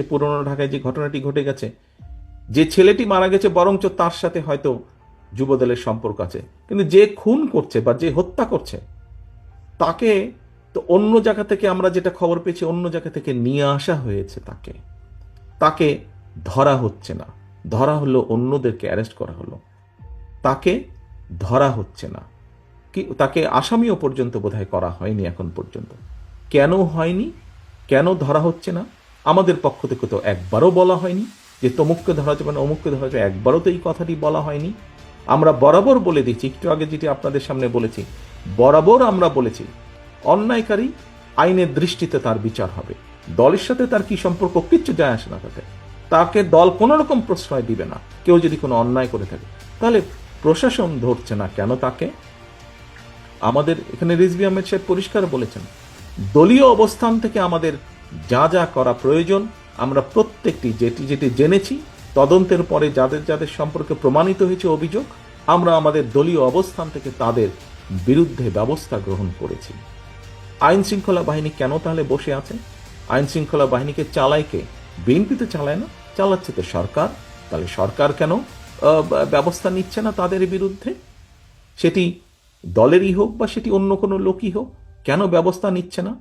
পুরনো ঢাকায় যে ঘটনাটি ঘটে গেছে, যে ছেলেটি মারা গেছে বরঞ্চ তার সাথে হয়তো যুবদলের সম্পর্ক আছে, কিন্তু যে খুন করছে বা যে হত্যা করছে তাকে তো অন্য জায়গা থেকে, আমরা যেটা খবর পেয়েছি, অন্য জায়গা থেকে নিয়ে আসা হয়েছে। তাকে ধরা হচ্ছে না, ধরা হলো অন্যদেরকে অ্যারেস্ট করা হলো, তাকে ধরা হচ্ছে না, কি তাকে আসামিও পর্যন্ত বোধহয় করা হয়নি এখন পর্যন্ত। কেন হয়নি, কেন ধরা হচ্ছে না? আমাদের পক্ষ থেকে তো একবারও বলা হয়নি যে তমুককে ধরা যাবে না, অমুককে ধরা যাবে, একবারও তো এই কথাটি বলা হয়নি। আমরা বরাবর বলে দিচ্ছি, একটু আগে যেটি আপনাদের সামনে বলেছি, বরাবর আমরা বলেছি অন্যায়কারী আইনের দৃষ্টিতে তার বিচার হবে। দলের সাথে তার কি সম্পর্ক, কিচ্ছু যায় আসে না তাতে। তাকে দল কোনো রকম প্রশ্রয় দিবে না কেউ যদি কোনো অন্যায় করে থাকে। তাহলে প্রশাসন ধরছে না কেন তাকে? আমাদের এখানে রিজভী আহমেদ সাহেব পরিষ্কার বলেছেন, দলীয় অবস্থান থেকে আমাদের যা যা করা প্রয়োজন আমরা প্রত্যেকটি যেটি যেটি জেনেছি, তদন্তের পরে যাদের যাদের সম্পর্কে প্রমাণিত হয়েছে অভিযোগ, আমরা আমাদের দলীয় অবস্থান থেকে তাদের বিরুদ্ধে ব্যবস্থা গ্রহণ করেছি। আইন শৃঙ্খলা বাহিনী কেন তাহলে বসে আছে? আইন শৃঙ্খলা বাহিনীকে চালায় কে? বিএনপি তো চালায় না, চালাচ্ছে তো সরকার। তাহলে সরকার কেন ব্যবস্থা নিচ্ছে না তাদের বিরুদ্ধে? সেটি দলেরই হোক বা সেটি অন্য কোনো লোকই হোক, কেন ব্যবস্থা নিচ্ছে না?